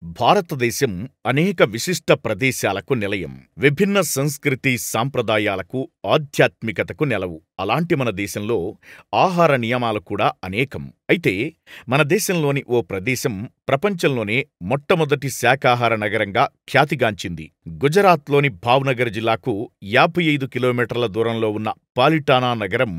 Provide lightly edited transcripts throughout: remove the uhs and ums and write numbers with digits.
భారతదేశం అనేక విశిష్ట ప్రదేశాలకు నిలయం. విభిన్న సంస్కృతి, సాంప్రదాయాలకు, ఆధ్యాత్మికతకు నెలవు. అలాంటి మన దేశంలో ఆహార నియమాలు కూడా అనేకం. అయితే మన దేశంలోని ఓ ప్రదేశం ప్రపంచంలోనే మొట్టమొదటి శాకాహార నగరంగా ఖ్యాతిగాంచింది. గుజరాత్లోని భావ్నగర్ జిల్లాకు 55 కిలోమీటర్ల దూరంలో ఉన్న పాలిటానా నగరం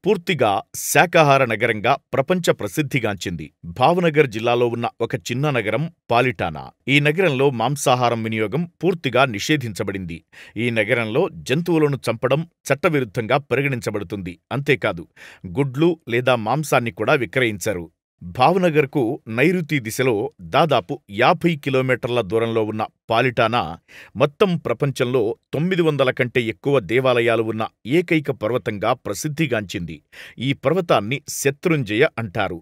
పూర్తిగా శాకాహార నగరంగా ప్రపంచ ప్రసిద్ధిగాంచింది. భావ్నగర్ జిల్లాలో ఉన్న ఒక చిన్న నగరం పాలిటానా. ఈ నగరంలో మాంసాహారం వినియోగం పూర్తిగా నిషేధించబడింది. ఈ నగరంలో జంతువులను చంపడం చట్టవిరుద్ధంగా పరిగణించబడుతుంది. అంతేకాదు, గుడ్లు లేదా మాంసాన్ని కూడా విక్రయించరు. భావ్నగర్కు నైరుతి దిశలో దాదాపు 50 కిలోమీటర్ల దూరంలో ఉన్న పాలిటానా మొత్తం ప్రపంచంలో 900 కంటే ఎక్కువ దేవాలయాలు ఉన్న ఏకైక పర్వతంగా ప్రసిద్ధిగాంచింది. ఈ పర్వతాన్ని శత్రుంజయ అంటారు.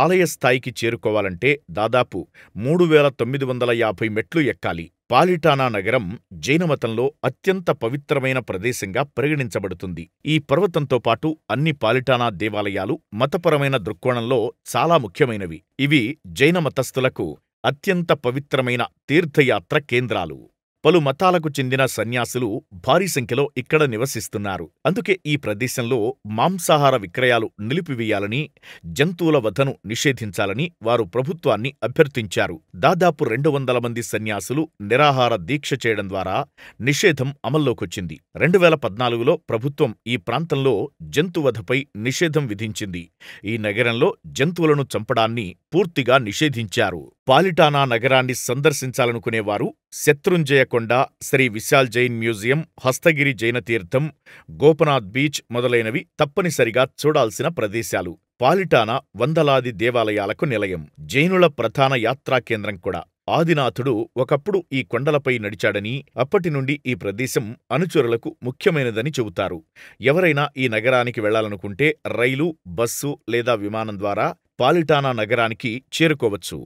ఆలయ స్థాయికి చేరుకోవాలంటే దాదాపు 3950 మెట్లు ఎక్కాలి. పాలిటానా నగరం జైనమతంలో అత్యంత పవిత్రమైన ప్రదేశంగా పరిగణించబడుతుంది. ఈ పర్వతంతో పాటు అన్ని పాలిటానా దేవాలయాలు మతపరమైన దృక్కోణంలో చాలా ముఖ్యమైనవి. ఇవి జైన మతస్థులకు అత్యంత పవిత్రమైన తీర్థయాత్ర కేంద్రాలు. పలు మతాలకు చెందిన సన్యాసులు భారీ సంఖ్యలో ఇక్కడ నివసిస్తున్నారు. అందుకే ఈ ప్రదేశంలో మాంసాహార విక్రయాలు నిలిపివేయాలని, జంతువుల వధను నిషేధించాలని వారు ప్రభుత్వాన్ని అభ్యర్థించారు. దాదాపు 200 మంది సన్యాసులు నిరాహార దీక్ష చేయడం ద్వారా నిషేధం అమల్లోకొచ్చింది. 2014లో ప్రభుత్వం ఈ ప్రాంతంలో జంతువధపై నిషేధం విధించింది. ఈ నగరంలో జంతువులను చంపడాన్ని పూర్తిగా నిషేధించారు. పాలిటానా నగరాన్ని సందర్శించాలనుకునేవారు శత్రుంజయ కొండ, శ్రీ విశాల్ జైన్ మ్యూజియం, హస్తగిరి జైన తీర్థం, గోపనాథ్ బీచ్ మొదలైనవి తప్పనిసరిగా చూడాల్సిన ప్రదేశాలు. పాలిటానా వందలాది దేవాలయాలకు నిలయం, జైనుల ప్రధాన యాత్రా కేంద్రం కూడా. ఆదినాథుడు ఒకప్పుడు ఈ కొండలపై నడిచాడని, అప్పటి నుండి ఈ ప్రదేశం అనుచరులకు ముఖ్యమైనదని చెబుతారు. ఎవరైనా ఈ నగరానికి వెళ్లాలనుకుంటే రైలు, బస్సు లేదా విమానం ద్వారా పాలిటానా నగరానికి చేరుకోవచ్చు.